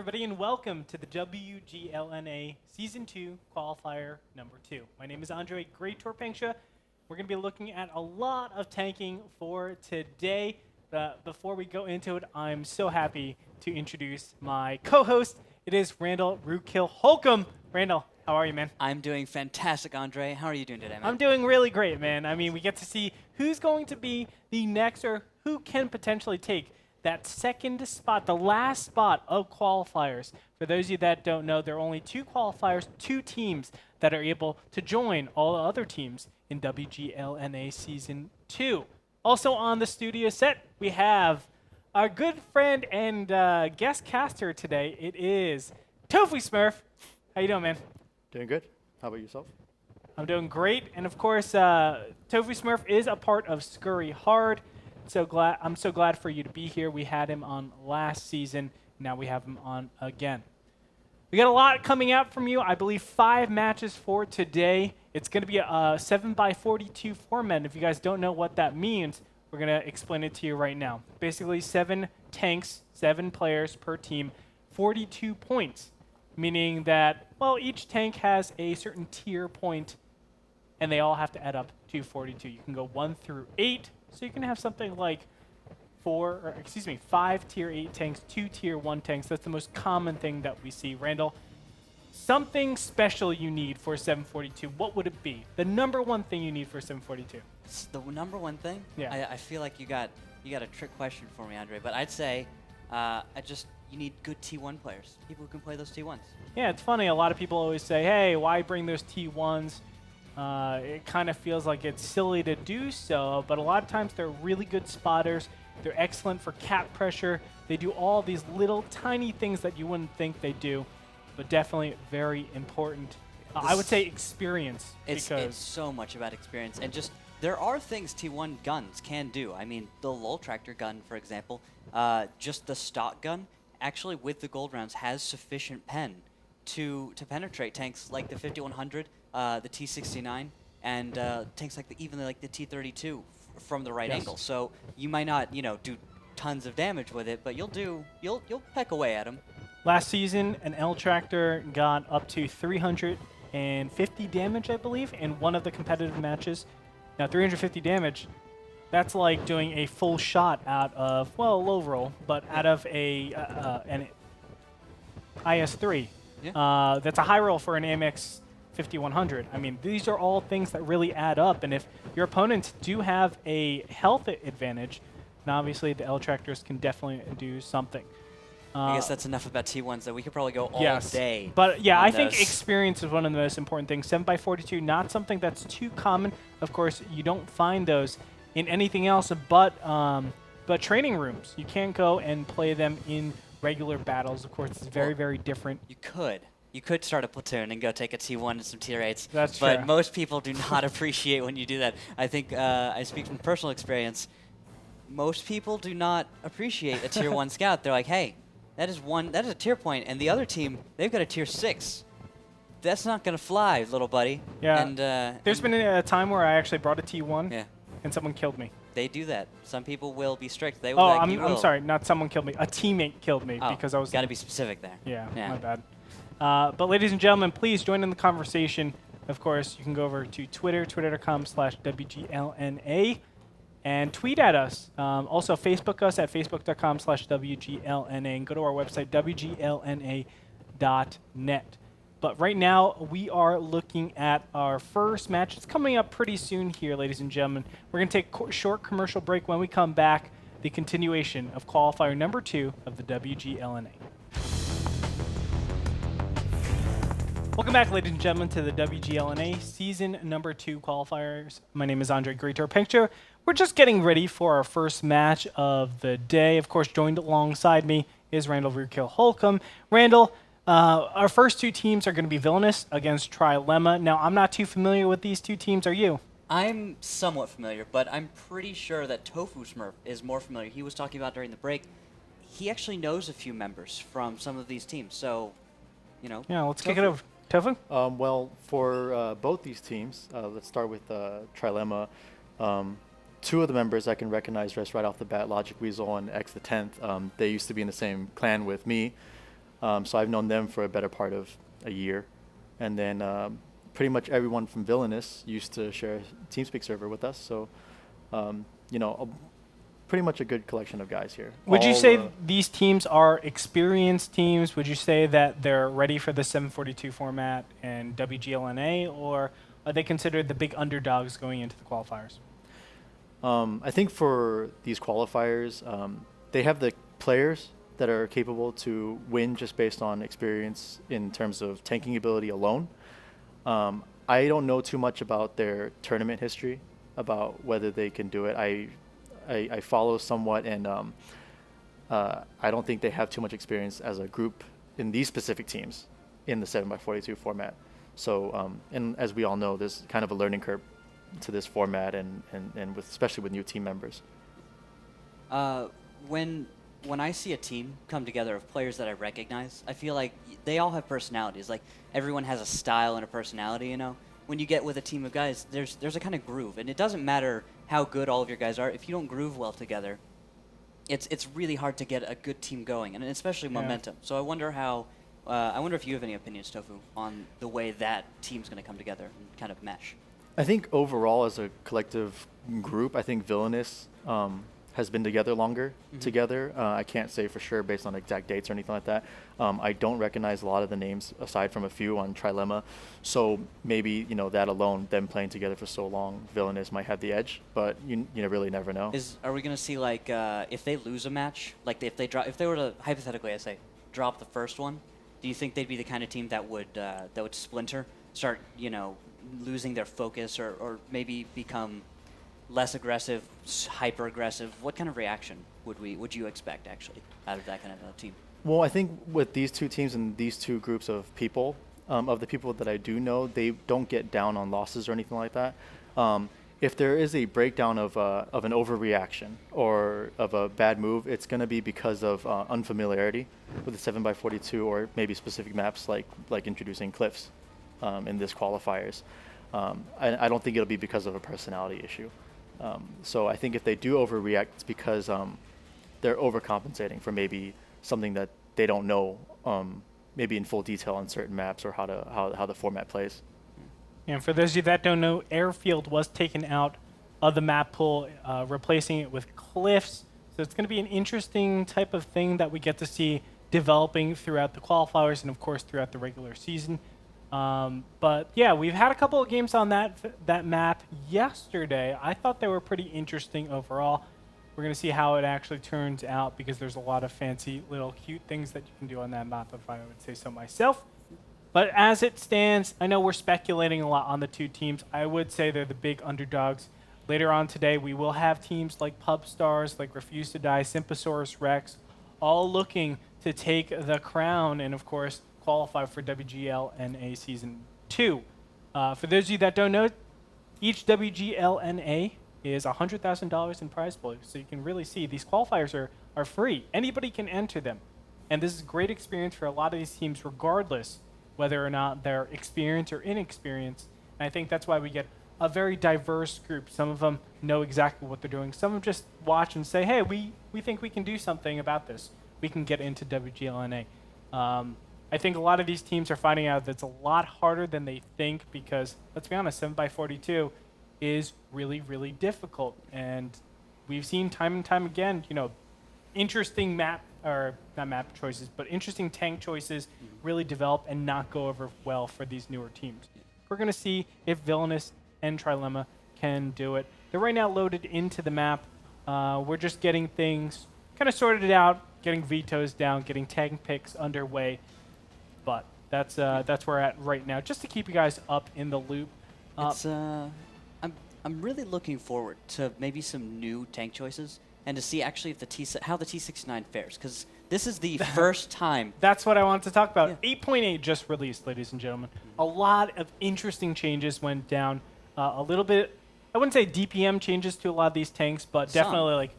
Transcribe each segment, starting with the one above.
everybody, and welcome to the WGLNA Season 2 Qualifier number 2. My name is Andre Great Torpengsha. We're going to be looking at a lot of tanking for today. Before we go into it, I'm so happy to introduce my co-host. It is Randall Rootkill Holcomb. Randall, how are you, man? I'm doing fantastic, Andre. How are you doing today, man? I'm doing really great, man. I mean, we get to see who's going to be the next, or who can potentially take that second spot, the last spot of qualifiers. For those of you that don't know, there are only 2 qualifiers, 2 teams that are able to join all the other teams in WGLNA Season 2. Also on the studio set, we have our good friend and guest caster today. It is Tofu Smurf. How you doing, man? Doing good. How about yourself? I'm doing great. And of course, Tofu Smurf is a part of Scurry Hard. I'm so glad for you to be here. We had him on last season. Now we have him on again. We got a lot coming out from you. I believe 5 matches for today. It's going to be a 7x42 format. If you guys don't know what that means, we're going to explain it to you right now. Basically, 7 tanks, 7 players per team, 42 points, meaning that, well, each tank has a certain tier point, and they all have to add up to 42. You can go 1 through 8. So you can have something like 5 tier 8 tanks, 2 tier 1 tanks. That's the most common thing that we see. Randall, something special you need for 742. What would it be? The number one thing you need for 742. The number one thing? Yeah. I feel like you got a trick question for me, Andre. But I'd say you need good T1 players, people who can play those T1s. Yeah, it's funny. A lot of people always say, hey, why bring those T1s? It kind of feels like it's silly to do so, but a lot of times they're really good spotters. They're excellent for cap pressure. They do all these little tiny things that you wouldn't think they do, but definitely very important. I would say experience. It's so much about experience, and just there are things T1 guns can do. I mean, the lull tractor gun, for example, just the stock gun, actually with the gold rounds has sufficient pen to penetrate tanks like the 5100. The T69 and tanks like the T32 from the right angle. So you might not, do tons of damage with it, but you'll peck away at them. Last season, an L tractor got up to 350 damage, I believe, in one of the competitive matches. Now, 350 damage, that's like doing a full shot out of, well, low roll, but out of an IS-3. Yeah. That's a high roll for an AMX 5100. I mean, these are all things that really add up, and if your opponents do have a health advantage, then obviously the L tractors can definitely do something. I guess that's enough about T1s, that we could probably go all day. But yeah, I think experience is one of the most important things. 7x42, not something that's too common. Of course, you don't find those in anything else but training rooms. You can't go and play them in regular battles. Of course, it's very, very different. You could start a platoon and go take a T1 and some tier 8s. That's but true. Most people do not appreciate when you do that. I think I speak from personal experience. Most people do not appreciate a tier 1 scout. They're like, hey, that is a tier point, and the other team, they've got a tier 6. That's not going to fly, little buddy. Yeah. And, there's been a time where I actually brought a T1, yeah, and someone killed me. they do that. Some people will be strict. They will. I'm sorry, not someone killed me. A teammate killed me because I was. Got to be specific there. Yeah, my bad. But ladies and gentlemen, please join in the conversation. Of course, you can go over to Twitter, twitter.com/WGLNA, and tweet at us. Also, Facebook us at facebook.com/WGLNA, and go to our website, WGLNA.net. But right now, we are looking at our first match. It's coming up pretty soon here, ladies and gentlemen. We're going to take a short commercial break. When we come back, the continuation of qualifier number 2 of the WGLNA. Welcome back, ladies and gentlemen, to the WGLNA season number 2 qualifiers. My name is Andre Great Torpengsha. We're just getting ready for our first match of the day. Of course, joined alongside me is Randall Rootkill Holcomb. Randall, our first 2 teams are going to be Vi11ainous against Trilemma. Now, I'm not too familiar with these 2 teams. Are you? I'm somewhat familiar, but I'm pretty sure that Tofu Smurf is more familiar. He was talking about during the break. He actually knows a few members from some of these teams, so, you know. Yeah, let's kick it over. Tofu? Well, for both these teams, let's start with Trilemma. 2 of the members I can recognize just right off the bat, Logic Weasel and X the 10th. They used to be in the same clan with me. So I've known them for a better part of a year. And then pretty much everyone from Vi11ainous used to share a TeamSpeak server with us. So, pretty much a good collection of guys here. Would you say these teams are experienced teams? Would you say that they're ready for the 742 format and WGLNA, or are they considered the big underdogs going into the qualifiers? I think for these qualifiers, they have the players that are capable to win just based on experience in terms of tanking ability alone. I don't know too much about their tournament history, about whether they can do it. I follow somewhat, and I don't think they have too much experience as a group in these specific teams in the 7x42 format. So, and as we all know, there's kind of a learning curve to this format, and with, especially with new team members. When I see a team come together of players that I recognize, I feel like they all have personalities. Like, everyone has a style and a personality, you know? When you get with a team of guys, there's a kind of groove, and it doesn't matter how good all of your guys are. If you don't groove well together, it's really hard to get a good team going, and especially momentum. So I wonder if you have any opinions, Tofu, on the way that team's going to come together and kind of mesh. I think overall, as a collective group, I think Vi11ainous has been together longer together. I can't say for sure based on exact dates or anything like that. I don't recognize a lot of the names aside from a few on Trilemma. So maybe, that alone, them playing together for so long, Vi11ainous might have the edge, but you really never know. Are we going to see, like, if they lose a match, like if they were to, hypothetically I say, drop the first one, do you think they'd be the kind of team that would splinter, start, losing their focus, or maybe become less aggressive, hyper aggressive? What kind of reaction would you expect actually out of that kind of a team? Well, I think with these two teams and these two groups of people, of the people that I do know, they don't get down on losses or anything like that. If there is a breakdown of an overreaction or of a bad move, it's going to be because of unfamiliarity with the 7x42 or maybe specific maps like introducing cliffs in this qualifiers. I don't think it'll be because of a personality issue. So I think if they do overreact, it's because they're overcompensating for maybe something that they don't know, maybe in full detail on certain maps or how the format plays. And for those of you that don't know, Airfield was taken out of the map pool, replacing it with cliffs. So it's going to be an interesting type of thing that we get to see developing throughout the qualifiers and, of course, throughout the regular season. But yeah, we've had a couple of games on that map yesterday. I thought they were pretty interesting overall. We're going to see how it actually turns out because there's a lot of fancy little cute things that you can do on that map, if I would say so myself. But as it stands, I know we're speculating a lot on the two teams. I would say they're the big underdogs. Later on today, we will have teams like Pub Stars, like Refuse to Die, Sympasaurus Rex, all looking to take the crown and, of course, qualify for WGLNA Season 2. For those of you that don't know, each WGLNA is $100,000 in prize pool, so you can really see these qualifiers are free. Anybody can enter them. And this is a great experience for a lot of these teams, regardless whether or not they're experienced or inexperienced. And I think that's why we get a very diverse group. Some of them know exactly what they're doing. Some of them just watch and say, hey, we think we can do something about this. We can get into WGLNA. I think a lot of these teams are finding out that it's a lot harder than they think because, let's be honest, 7x42 is really, really difficult. And we've seen time and time again, interesting not map choices, but interesting tank choices really develop and not go over well for these newer teams. We're going to see if Vi11ainous and Trilemma can do it. They're right now loaded into the map. We're just getting things kind of sorted out, getting vetoes down, getting tank picks underway. But that's where we're at right now, just to keep you guys up in the loop. I'm really looking forward to maybe some new tank choices and to see actually if how the T69 fares, because this is the first time. That's what I wanted to talk about. Yeah. 8.8 just released, ladies and gentlemen. A lot of interesting changes went down. A little bit, I wouldn't say DPM changes to a lot of these tanks, but definitely like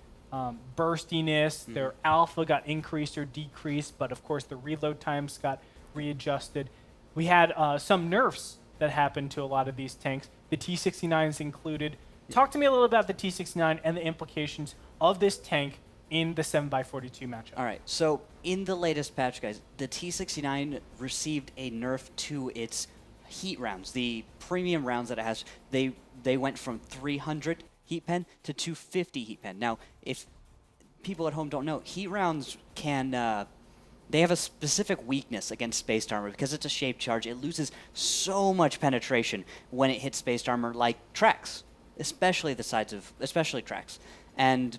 burstiness. Their alpha got increased or decreased, but of course the reload times got readjusted. We had some nerfs that happened to a lot of these tanks. The T69 is included. Talk to me a little about the T69 and the implications of this tank in the 7x42 matchup. All right, so in the latest patch, guys, the T69 received a nerf to its heat rounds, the premium rounds that it has. They went from 300 heat pen to 250 heat pen. Now, if people at home don't know, heat rounds can they have a specific weakness against spaced armor because it's a shaped charge. It loses so much penetration when it hits spaced armor, like tracks, especially tracks, and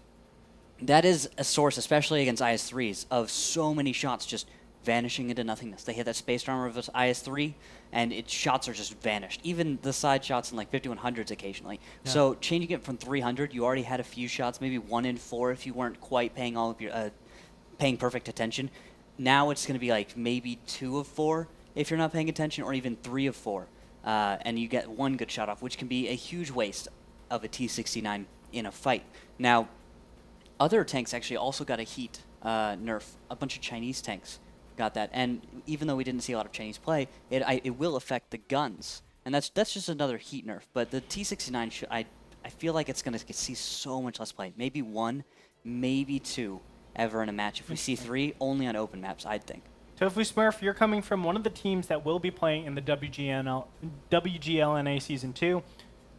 that is a source, especially against IS-3s, of so many shots just vanishing into nothingness. They hit that spaced armor of this IS-3, and its shots are just vanished. Even the side shots in like 5100s occasionally. Yeah. So changing it from 300, you already had a few shots, maybe 1 in 4 if you weren't quite paying all of your paying perfect attention. Now it's going to be like maybe 2 of 4 if you're not paying attention, or even 3 of 4, and you get 1 good shot off, which can be a huge waste of a T69 in a fight. Now, other tanks actually also got a heat nerf. A bunch of Chinese tanks got that, and even though we didn't see a lot of Chinese play, it will affect the guns, and that's just another heat nerf. But the T69, I feel like it's going to see so much less play. Maybe 1, maybe 2 ever in a match. If we see 3, only on open maps, I'd think. Tofu Smurf, you're coming from one of the teams that will be playing in the WGLNA Season 2.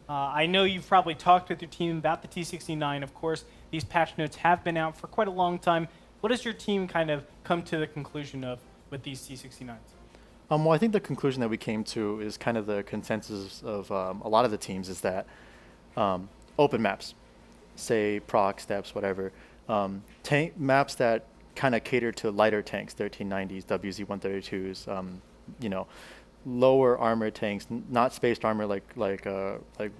I know you've probably talked with your team about the T69. Of course, these patch notes have been out for quite a long time. What does your team kind of come to the conclusion of with these T69s? Well, I think the conclusion that we came to is kind of the consensus of a lot of the teams is that open maps, say proc, steps, whatever, tank maps that kind of cater to lighter tanks, 1390s, WZ-132s, you know, lower armor tanks, not spaced armor like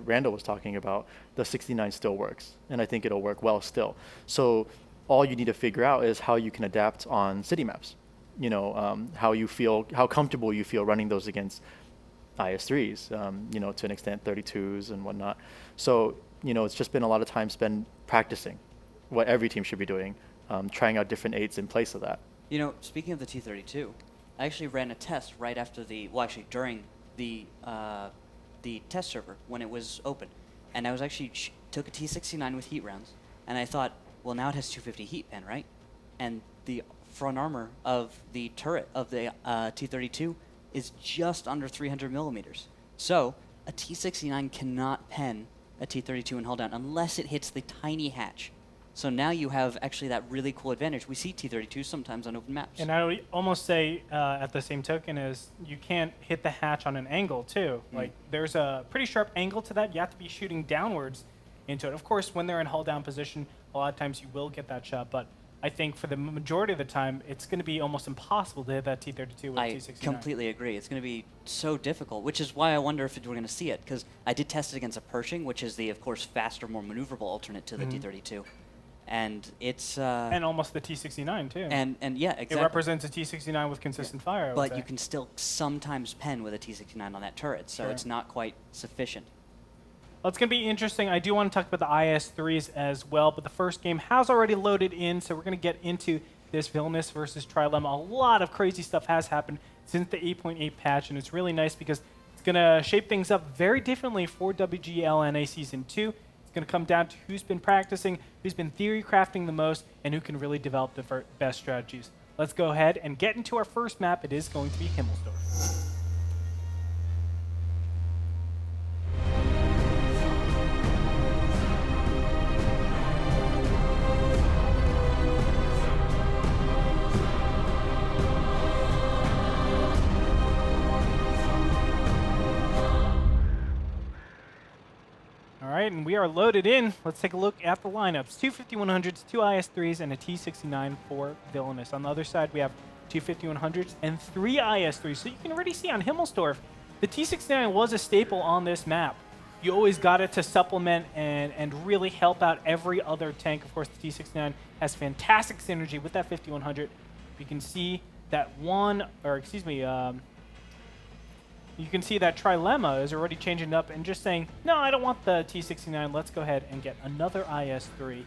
Randall was talking about, the 69 still works, and I think it'll work well still. So all you need to figure out is how you can adapt on city maps. You know, how comfortable you feel running those against IS-3s, you know, to an extent 32s and whatnot. So, you know, it's just been a lot of time spent practicing what every team should be doing, trying out different 8s in place of that. You know, speaking of the T32, I actually ran a test right after during the test server when it was open, and I was actually took a T69 with heat rounds, and I thought, well, now it has 250 heat pen, right? And the front armor of the turret of the T32 is just under 300 millimeters. So a T69 cannot pen a T32 and hold down unless it hits the tiny hatch. So now you have actually that really cool advantage. We see T32 sometimes on open maps. And I would almost say, at the same token, is you can't hit the hatch on an angle, too. Like, there's a pretty sharp angle to that. You have to be shooting downwards into it. Of course, when they're in hull-down position, a lot of times you will get that shot. But I think for the majority of the time, it's going to be almost impossible to hit that T32 with T69. I completely agree. It's going to be so difficult, which is why I wonder if we're going to see it. Because I did test it against a Pershing, which is the, of course, faster, more maneuverable alternate to the T32. And it's and almost the T69 too. And yeah, exactly. It represents a T69 with consistent fire. But you can still sometimes pen with a T69 on that turret, so it's not quite sufficient. Well, it's going to be interesting. I do want to talk about the IS-3s as well, but the first game has already loaded in, so we're going to get into this Vi11ainous versus Trilemma. A lot of crazy stuff has happened since the 8.8 patch, and it's really nice because it's going to shape things up very differently for WGLNA Season 2. Going to come down to who's been practicing, who's been theory crafting the most, and who can really develop the best strategies. Let's go ahead and get into our first map. It is going to be Himmelsdorf. All right, and we are loaded in. Let's take a look at the lineups. 2 5100s, 2 IS-3s, and a T69 for Vi11ainous. On the other side, we have 2 5100s and 3 IS-3s. So you can already see on Himmelsdorf, the T69 was a staple on this map. You always got it to supplement and really help out every other tank. Of course, the T69 has fantastic synergy with that 5100. You can see that you can see that Trilemma is already changing up and just saying, no, I don't want the T69. Let's go ahead and get another IS-3,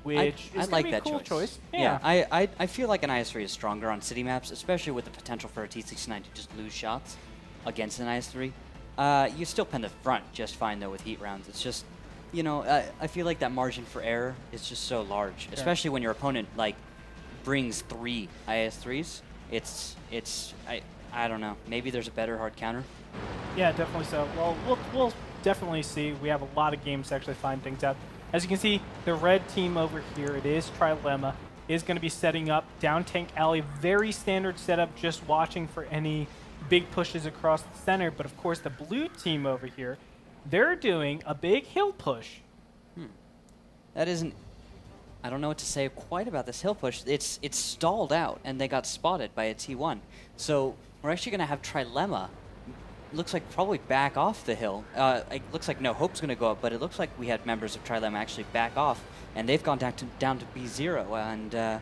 which is like be a that cool choice. Yeah, I feel like an IS-3 is stronger on city maps, especially with the potential for a T69 to just lose shots against an IS-3. You still pen the front just fine, though, with heat rounds. It's just you know, I feel like that margin for error is just so large, especially when your opponent like brings 3 IS-3s. I don't know. Maybe there's a better hard counter. Yeah, definitely so. Well, we'll definitely see. We have a lot of games to actually find things out. As you can see, the red team over here, it is Trilemma, is going to be setting up down tank alley. Very standard setup, just watching for any big pushes across the center. But of course, the blue team over here, they're doing a big hill push. That isn't... I don't know what to say quite about this hill push. It's stalled out, and they got spotted by a T1. So we're actually going to have Trilemma, looks like probably back off the hill. It looks like No Hope's going to go up, but it looks like we had members of Trilemma actually back off, and they've gone down to B0. And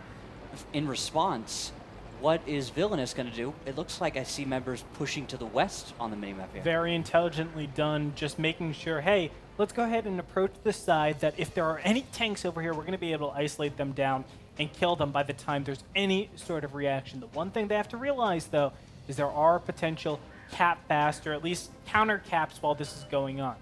in response, what is Vi11ainous going to do? It looks like I see members pushing to the west on the minimap here. Very intelligently done, just making sure, hey, let's go ahead and approach the side that if there are any tanks over here, we're going to be able to isolate them down and kill them by the time there's any sort of reaction. The one thing they have to realize, though, is there are potential cap fast, or at least counter caps while this is going on.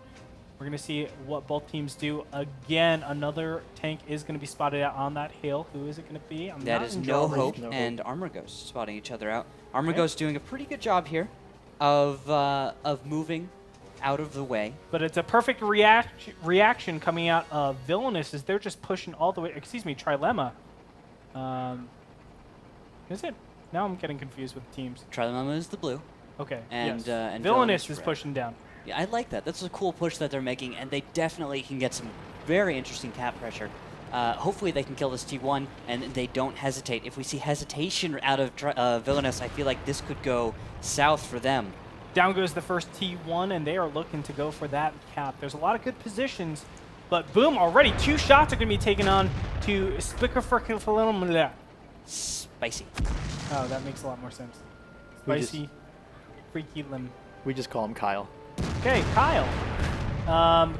We're going to see what both teams do. Again, another tank is going to be spotted out on that hill. Who is it going to be? That is No Hope and Armor Ghost spotting each other out. Armor Ghost doing a pretty good job here of moving out of the way. But it's a perfect reaction coming out of Vi11ainous, as they're just pushing all the way. Excuse me, Trilemma. Is it? Now I'm getting confused with the teams. Trilemma is the blue. Okay. And, yes. and Vi11ainous is pushing down. Yeah, I like that. That's a cool push that they're making, and they definitely can get some very interesting cap pressure. Hopefully they can kill this T1, and they don't hesitate. If we see hesitation out of Vi11ainous, I feel like this could go south for them. Down goes the first T1, and they are looking to go for that cap. There's a lot of good positions, but boom, already 2 shots are going to be taken on to Spicker. Spicy. Oh, that makes a lot more sense. Spicy, freaky limb. We just call him Kyle. Okay, Kyle.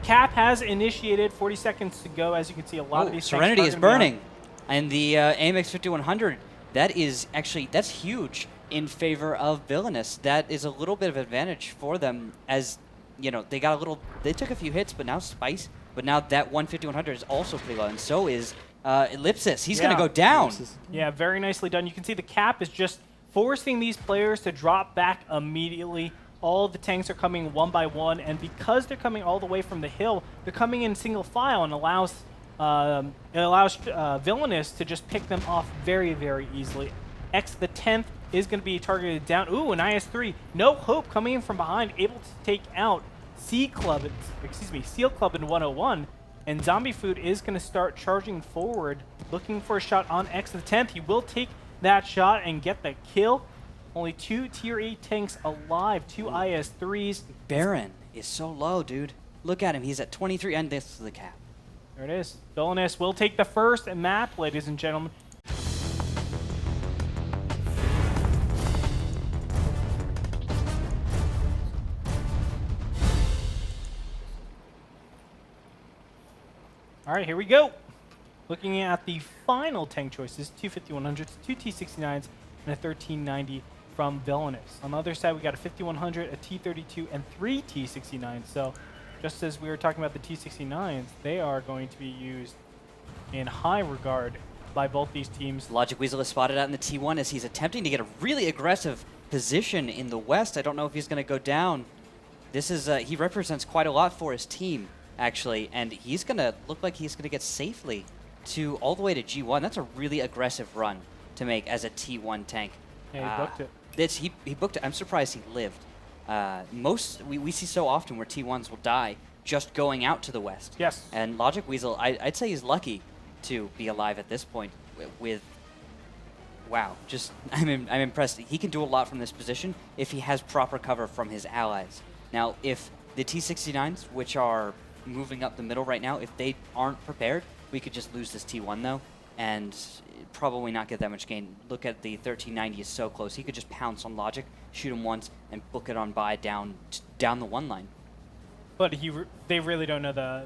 Cap has initiated. 40 seconds to go. As you can see, a lot of these Serenity is burning. And the AMX 5100, that's huge in favor of Vi11ainous. That is a little bit of advantage for them, as you know, they took a few hits, but now that 5100 is also pretty low, and so is Ellipsis. He's going to go down. Ellipsis. Yeah, very nicely done. You can see the cap is just forcing these players to drop back immediately. All the tanks are coming one by one, and because they're coming all the way from the hill, they're coming in single file, and allows Vi11ainous to just pick them off very, very easily. X the 10th is going to be targeted down. Ooh, an IS-3. No Hope coming in from behind, able to take out Seal Club in 101. And Zombie Food is going to start charging forward, looking for a shot on X the 10th. He will take that shot and get the kill. Only 2 Tier 8 tanks alive, 2 IS-3s. Baron is so low, dude. Look at him. He's at 23, and this is the cap. There it is. Vi11ainous will take the first map, ladies and gentlemen. All right, here we go. Looking at the final tank choices, 2 5100s, 2 T69s, and a 1390 from Vi11ainous. On the other side, we got a 5100, a T32, and 3 T69s. So just as we were talking about the T69s, they are going to be used in high regard by both these teams. Logic Weasel is spotted out in the T1 as he's attempting to get a really aggressive position in the west. I don't know if he's going to go down. This is he represents quite a lot for his team, actually, and he's going to look like he's going to get safely to all the way to G1. That's a really aggressive run to make as a T1 tank. Yeah, he booked it. He booked it. I'm surprised he lived. We see so often where T1s will die just going out to the west. Yes. And Logic Weasel, I'd say he's lucky to be alive at this point with wow, just I'm impressed. He can do a lot from this position if he has proper cover from his allies. Now, if the T69s, which are moving up the middle right now, if they aren't prepared, we could just lose this T1 though, and probably not get that much gain. Look at the 1390 is so close. He could just pounce on Logic, shoot him once, and book it on by down the one line. But they really don't know the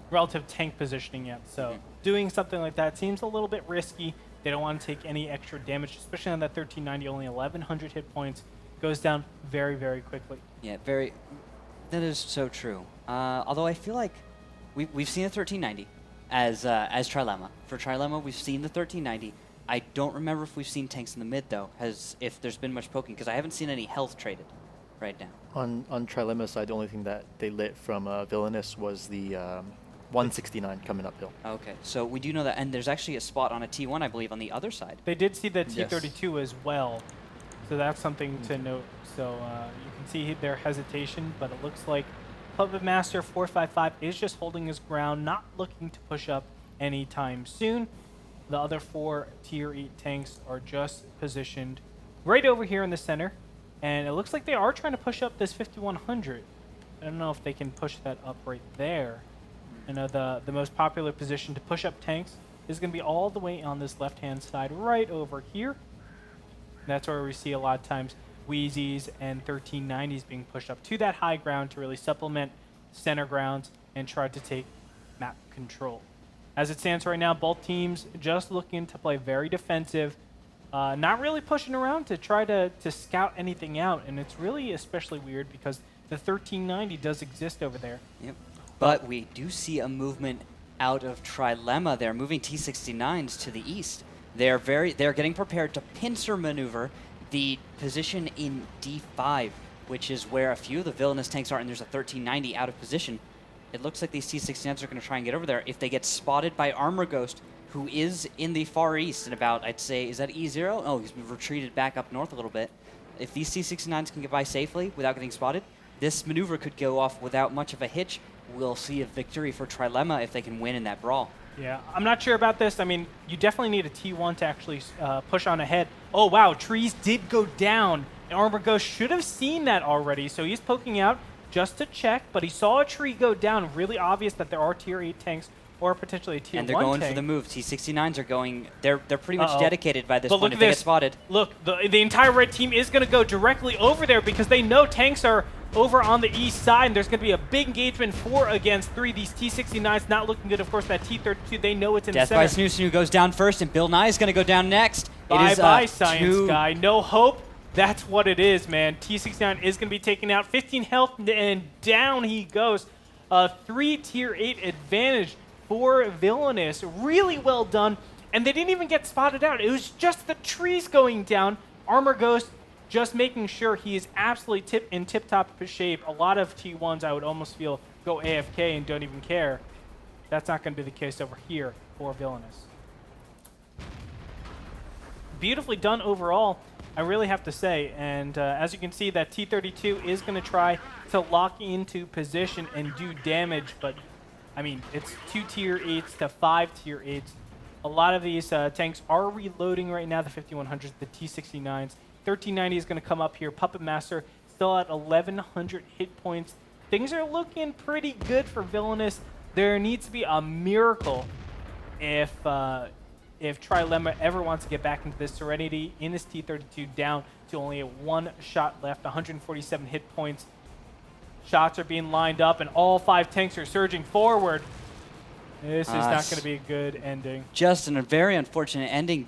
relative tank positioning yet. So doing something like that seems a little bit risky. They don't want to take any extra damage, especially on that 1390, only 1100 hit points. Goes down very, very quickly. Yeah, that is so true. Although I feel like we've seen a 1390 as Trilemma. For Trilemma, we've seen the 1390. I don't remember if we've seen tanks in the mid, though, if there's been much poking, because I haven't seen any health traded right now. On Trilemma's side, the only thing that they lit from Villainous was the 169 coming uphill. Okay, so we do know that, and there's actually a spot on a T1, I believe, on the other side. They did see the Yes. T32 as well, so that's something to note. So you can see their hesitation, but it looks like Puppet Master 455 is just holding his ground, not looking to push up anytime soon. The other 4 Tier 8 tanks are just positioned right over here in the center, and it looks like they are trying to push up this 5100. I don't know if they can push that up right there. I know the most popular position to push up tanks is going to be all the way on this left-hand side right over here. That's where we see a lot of times Wheezies and 1390s being pushed up to that high ground to really supplement center grounds and try to take map control. As it stands right now, both teams just looking to play very defensive, not really pushing around to try to scout anything out, and it's really especially weird because the 1390 does exist over there. Yep. But we do see a movement out of Trilemma. They're moving T69s to the east. They're getting prepared to pincer maneuver the position in D5, which is where a few of the villainous tanks are, and there's a 1390 out of position. It looks like these T69s are going to try and get over there. If they get spotted by Armor Ghost, who is in the far east and about, I'd say, is that E0? Oh, he's retreated back up north a little bit. If these T69s can get by safely without getting spotted, this maneuver could go off without much of a hitch. We'll see a victory for Trilemma if they can win in that brawl. Yeah, I'm not sure about this. I mean, you definitely need a T1 to actually push on ahead. Oh, wow, trees did go down. And Armor Ghost should have seen that already, so he's poking out just to check, but he saw a tree go down. Really obvious that there are Tier 8 tanks or potentially a Tier 1 And they're going tank. for the move. T69s are going, they're pretty much Uh-oh. dedicated by this But point look if at they get this. spotted. Look, the entire red team is going to go directly over there because they know tanks are over on the east side, and there's going to be a big engagement 4 against 3. These T69s not looking good. Of course, that T32, they know it's in Death the by center. Snoo Snoo goes down first, and Bill Nye is going to go down next. Bye-bye, Science Guy. No hope. That's what it is, man. T69 is going to be taken out. 15 health, and down he goes. 3 Tier 8 advantage for Villainous. Really well done. And they didn't even get spotted out. It was just the trees going down. Armor Ghost just making sure he is absolutely in tip-top shape. A lot of T1s, I would almost feel, go AFK and don't even care. That's not going to be the case over here for Villainous. Beautifully done overall, I really have to say. And as you can see, that T32 is going to try to lock into position and do damage. But, I mean, it's 2 Tier 8s to 5 Tier 8s. A lot of these tanks are reloading right now, the 5100s, the T69s. 1390 is going to come up here. Puppet Master still at 1100 hit points. Things are looking pretty good for Villainous. There needs to be a miracle if Trilemma ever wants to get back into this. Serenity in this T32 down to only 1 shot left, 147 hit points. Shots are being lined up, and all 5 tanks are surging forward. This is not going to be a good ending. Just a very unfortunate ending.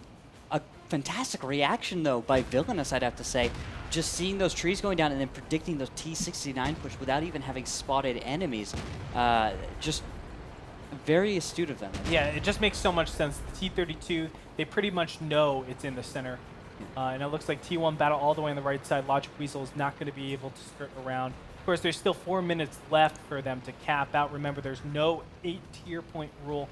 A fantastic reaction, though, by Villainous, I'd have to say. Just seeing those trees going down and then predicting those T69 push without even having spotted enemies. Just very astute of them. Yeah, it just makes so much sense. The T32, they pretty much know it's in the center. And it looks like T1 battle all the way on the right side. Logic Weasel is not going to be able to skirt around. Of course, there's still 4 minutes left for them to cap out. Remember, there's no 8 tier point rule,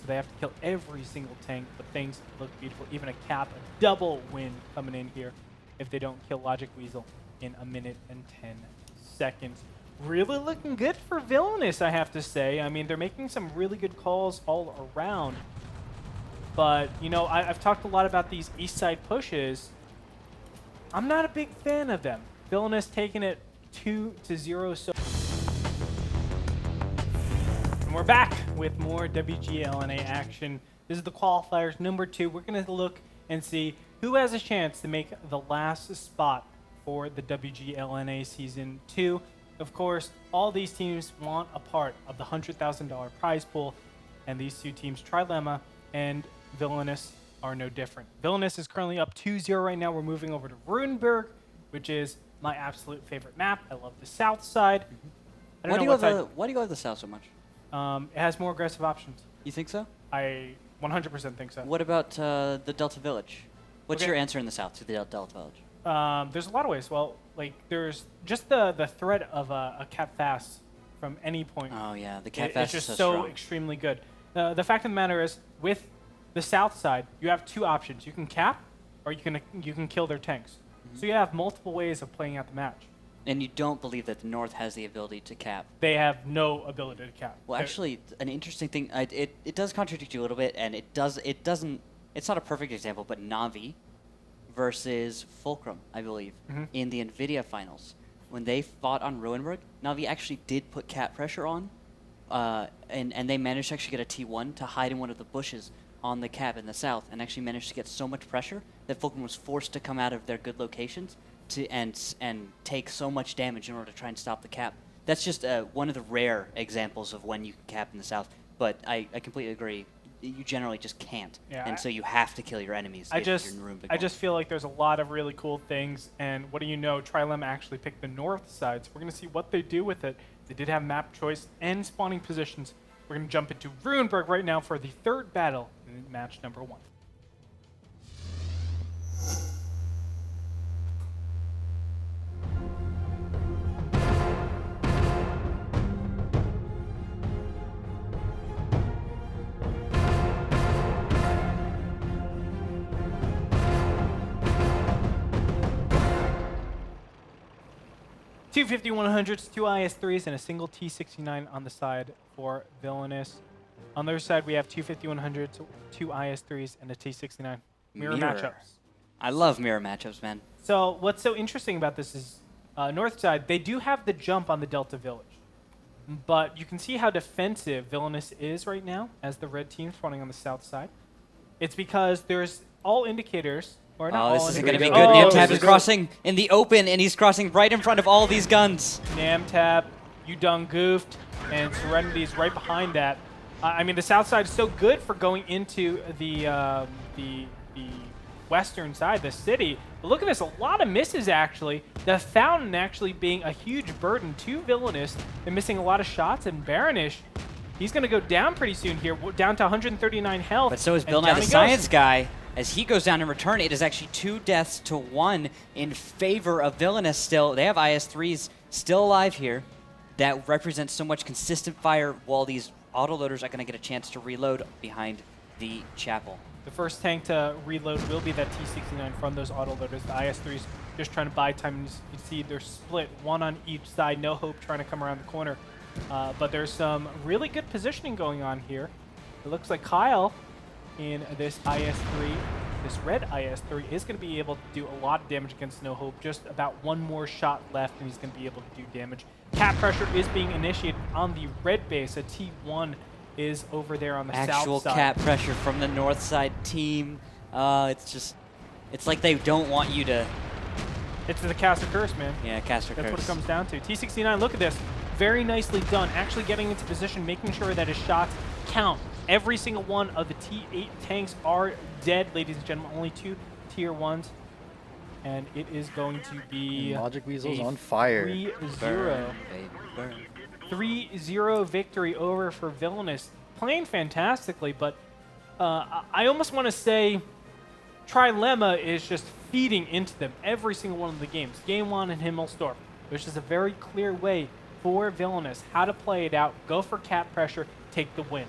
so they have to kill every single tank, but things look beautiful. Even a cap, a double win coming in here if they don't kill Logic Weasel in 1 minute and 10 seconds. Really looking good for Villainous, I have to say. I mean, they're making some really good calls all around. But, you know, I've talked a lot about these east side pushes. I'm not a big fan of them. Villainous taking it 2-0. So and we're back with more WGLNA action. This is the qualifiers number 2. We're going to look and see who has a chance to make the last spot for the WGLNA Season 2. Of course, all these teams want a part of the $100,000 prize pool, and these 2 teams, Trilemma and Villainous, are no different. Villainous is currently up 2-0 right now. We're moving over to Runeberg, which is my absolute favorite map. I love the south side. I don't know what side. Why do you go to the south so much? It has more aggressive options. You think so? I 100% think so. What about the Delta Village? What's Okay. your answer in the south to the Delta Village? There's a lot of ways. Well, like there's just the threat of a cap fast from any point. Oh yeah, the It's cat fast is just so so strong. extremely good. The fact of the matter is, with the south side, you have two options. You can cap, or you can kill their tanks. So you have multiple ways of playing out the match. And you don't believe that the north has the ability to cap. They have no ability to cap. Well, They're- actually, an interesting thing, it does contradict you a little bit, and it's not a perfect example, but Navi versus Fulcrum, I believe, in the NVIDIA finals. When they fought on Ruinberg, Navi actually did put cap pressure on, and they managed to actually get a T1 to hide in one of the bushes on the cap in the south, and actually managed to get so much pressure that Fulcrum was forced to come out of their good locations and take so much damage in order to try and stop the cap. That's just one of the rare examples of when you can cap in the south, but I completely agree. You generally just can't, Yeah, and so you have to kill your enemies. I if you're just in Ruinberg I North. just feel like there's a lot of really cool things, and what do you know? Trilemma actually picked the north side, so we're gonna see what they do with it. They did have map choice and spawning positions. We're gonna jump into Ruinberg right now for the third battle in match number 1. Two 5100s, two IS-3s, and a single T-69 on the side for Vi11ainous. On the other side, we have two 5100s, two IS-3s, and a T-69. Mirror matchups. I love mirror matchups, man. So what's so interesting about this is, north side, they do have the jump on the Delta Village. But you can see how defensive Vi11ainous is right now as the red team's running on the south side. It's because there's all indicators, or not all This isn't going to be indicators. good. Oh, Namtab this is crossing in the open, and he's crossing right in front of all these guns. Namtab, you done goofed, and Serenity's right behind that. I mean, the south side is so good for going into the western side, the city. But look at this, a lot of misses actually. The Fountain actually being a huge burden to Vi11ainous. They're missing a lot of shots, and Baronish, he's going to go down pretty soon here, down to 139 health. But so is and Bill Nye down the he goes. Science Guy. As he goes down in return, it is actually 2 deaths to 1 in favor of Vi11ainous still. They have IS-3s still alive here. That represents so much consistent fire while these autoloaders are going to get a chance to reload behind the chapel. The first tank to reload will be that T-69 from those autoloaders. The IS-3s just trying to buy time. And you see they're split, one on each side. No Hope trying to come around the corner. But there's some really good positioning going on here. It looks like Kyle in this IS-3, this red IS-3, is going to be able to do a lot of damage against No Hope. Just about one more shot left, and he's going to be able to do damage. Cap pressure is being initiated on the red base. A T1 is over there on the south Actual side. cap pressure from the north side team. It's like they don't want you to... It's the cast of curse, man. Yeah, caster That's curse. what it comes down to. T-69, look at this. Very nicely done. Actually getting into position, making sure that his shots count. Every single one of the T8 tanks are dead, ladies and gentlemen. Only 2 tier 1s. And it is going to be And Logic Weasel's a on fire. 3-0. Burn, baby, burn. 3-0 victory over for Vi11ainous. Playing fantastically, but I almost want to say Trilemma is just feeding into them every single one of the games. Game 1 in Himmelsdorf. There's just a very clear way for Vi11ainous how to play it out, go for cap pressure, take the win.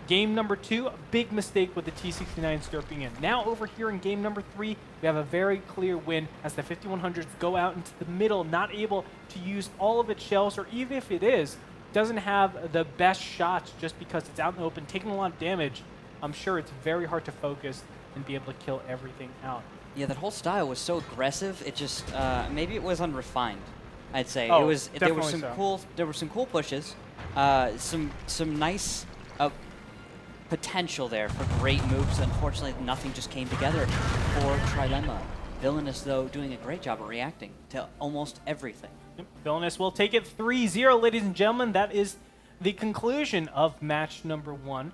Game number 2, a big mistake with the T-69 slurping in. Now over here in game number 3, we have a very clear win as the 5100s go out into the middle, not able to use all of its shells, or even if it is, doesn't have the best shots just because it's out in the open, taking a lot of damage. I'm sure it's very hard to focus and be able to kill everything out. Yeah, that whole style was so aggressive. It just maybe it was unrefined. I'd say Oh, it was. There were definitely some so. cool. There were some cool pushes. Some nice potential there for great moves. Unfortunately, nothing just came together for Trilemma. Vi11ainous, though, doing a great job at reacting to almost everything. Yep, Vi11ainous will take it 3-0, ladies and gentlemen. That is the conclusion of match number 1.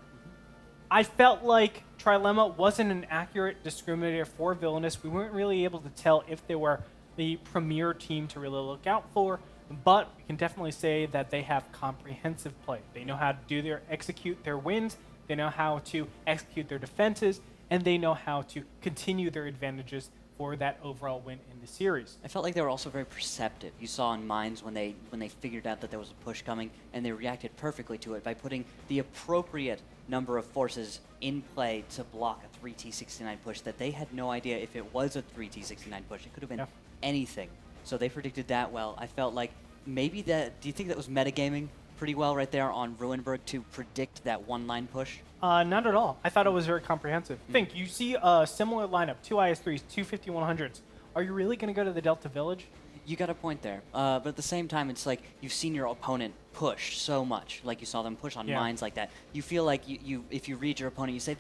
I felt like Trilemma wasn't an accurate discriminator for Vi11ainous. We weren't really able to tell if they were the premier team to really look out for. but we can definitely say that they have comprehensive play. They know how to execute their wins, they know how to execute their defenses, and they know how to continue their advantages for that overall win in the series. I felt like they were also very perceptive. You saw in Mines when they figured out that there was a push coming, and they reacted perfectly to it by putting the appropriate number of forces in play to block a 3T69 push that they had no idea if it was a 3T69 push. It could have been anything. So they predicted that well. I felt like maybe that, do you think that was metagaming pretty well right there on Ruinberg to predict that one-line push? Not at all. I thought it was very comprehensive. Think, you see a similar lineup, 2 IS-3s, 2 5100s. Are you really going to go to the Delta Village? You got a point there. But at the same time, it's like you've seen your opponent push so much. Like you saw them push on mines like that. You feel like if you read your opponent, you say,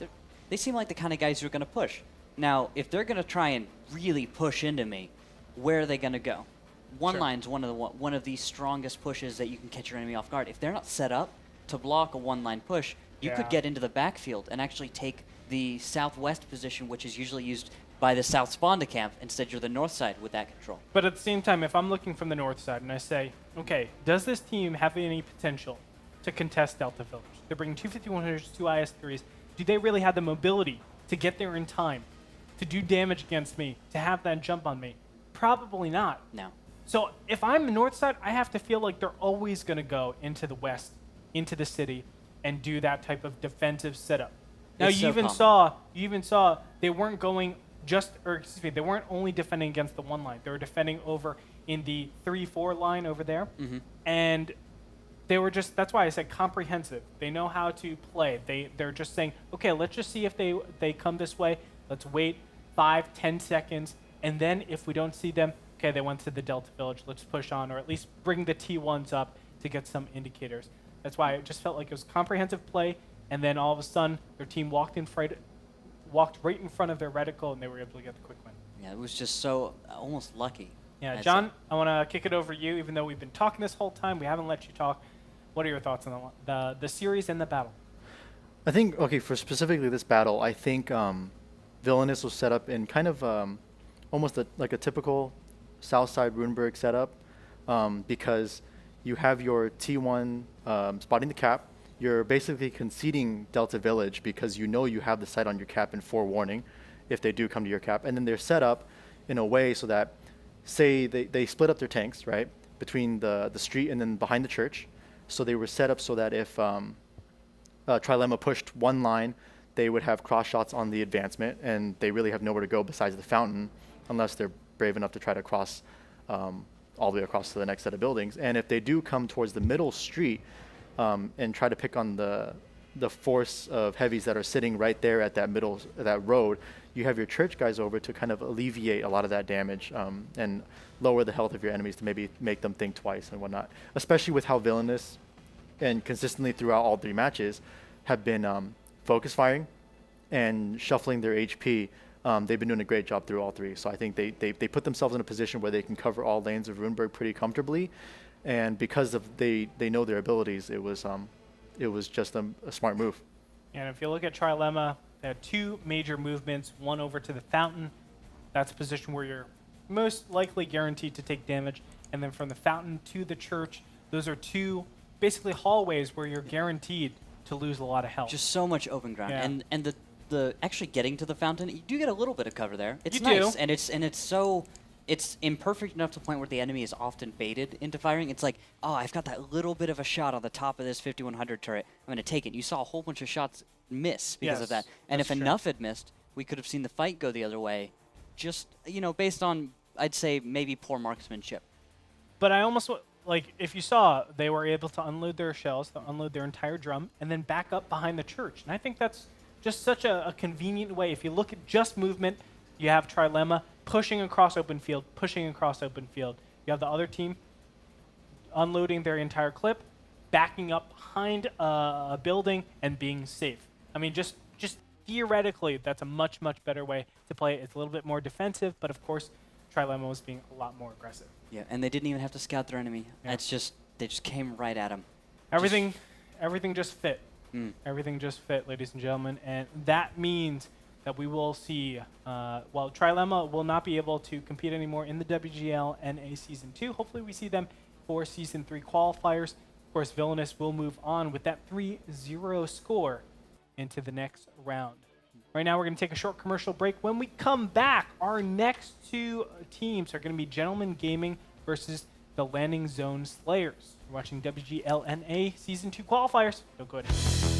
they seem like the kind of guys who are going to push. Now, if they're going to try and really push into me, where are they going to go? One line's one of the strongest pushes that you can catch your enemy off guard. If they're not set up to block a one-line push, you could get into the backfield and actually take the southwest position, which is usually used by the south spawn to camp. Instead, you're the north side with that control. But at the same time, if I'm looking from the north side and I say, okay, does this team have any potential to contest Delta Village? They're bringing 2 5100s, 2 IS-3s. Do they really have the mobility to get there in time, to do damage against me, to have that jump on me? Probably not. No. So if I'm the north side, I have to feel like they're always going to go into the west, into the city, and do that type of defensive setup. Now you even saw they weren't going they weren't only defending against the one line. They were defending over in the 3-4 line over there, and they were that's why I said comprehensive. They know how to play. They're just saying, okay, let's just see if they come this way. Let's wait 5-10 seconds, and then if we don't see them, okay, they went to the Delta Village. Let's push on, or at least bring the T1s up to get some indicators. That's why it just felt like it was comprehensive play, and then all of a sudden their team walked right in front of their reticle, and they were able to get the quick win. Yeah, it was just so almost lucky. Yeah, John, I want to kick it over to you. Even though we've been talking this whole time, we haven't let you talk. What are your thoughts on the series and the battle? I think, okay, for specifically this battle, I think Vi11ainous was set up in kind of almost like a typical Southside Runeberg setup, because you have your T1 spotting the cap. You're basically conceding Delta Village because you know you have the sight on your cap and forewarning if they do come to your cap. And then they're set up in a way so that, say they split up their tanks, right, between the street and then behind the church. So they were set up so that if Trilemma pushed one line, they would have cross shots on the advancement, and they really have nowhere to go besides the fountain unless they're brave enough to try to cross all the way across to the next set of buildings. And if they do come towards the middle street and try to pick on the force of heavies that are sitting right there at that road, you have your church guys over to kind of alleviate a lot of that damage and lower the health of your enemies to maybe make them think twice and whatnot. Especially with how Vi11ainous and consistently throughout all 3 matches have been focus firing and shuffling their HP. They've been doing a great job through all 3. So I think they put themselves in a position where they can cover all lanes of Runeberg pretty comfortably. And because of they know their abilities, it was just a smart move. And if you look at Trilemma, they had 2 major movements, one over to the fountain. That's a position where you're most likely guaranteed to take damage. And then from the fountain to the church, those are 2 basically hallways where you're guaranteed to lose a lot of health. Just so much open ground. Yeah. And the actually getting to the fountain, you do get a little bit of cover there. It's You nice. do. And it's imperfect enough to the point where the enemy is often baited into firing. It's like, oh, I've got that little bit of a shot on the top of this 5100 turret. I'm going to take it. You saw a whole bunch of shots miss because of that. And if enough had missed, we could have seen the fight go the other way. Just, based on, I'd say, maybe poor marksmanship. But I almost, like, if you saw, they were able to unload their shells, to unload their entire drum, and then back up behind the church. And I think that's just such a convenient way. If you look at just movement, you have Trilemma pushing across open field, pushing across open field. You have the other team unloading their entire clip, backing up behind a building, and being safe. I mean, just theoretically, that's a much, much better way to play it. It's a little bit more defensive, but of course, Trilemma was being a lot more aggressive. Yeah, and they didn't even have to scout their enemy. Yeah. It's just, they just came right at him. Everything just fit. Everything just fit, ladies and gentlemen, and that means that we will see, Trilemma will not be able to compete anymore in the WGLNA Season 2. Hopefully we see them 4 Season 3 qualifiers. Of course, Villainous will move on with that 3-0 score into the next round. Right now, we're going to take a short commercial break. When we come back, our next two teams are going to be Gentleman Gaming versus the Landing Zone Slayers. You're watching WGLNA Season 2 qualifiers. Don't go ahead.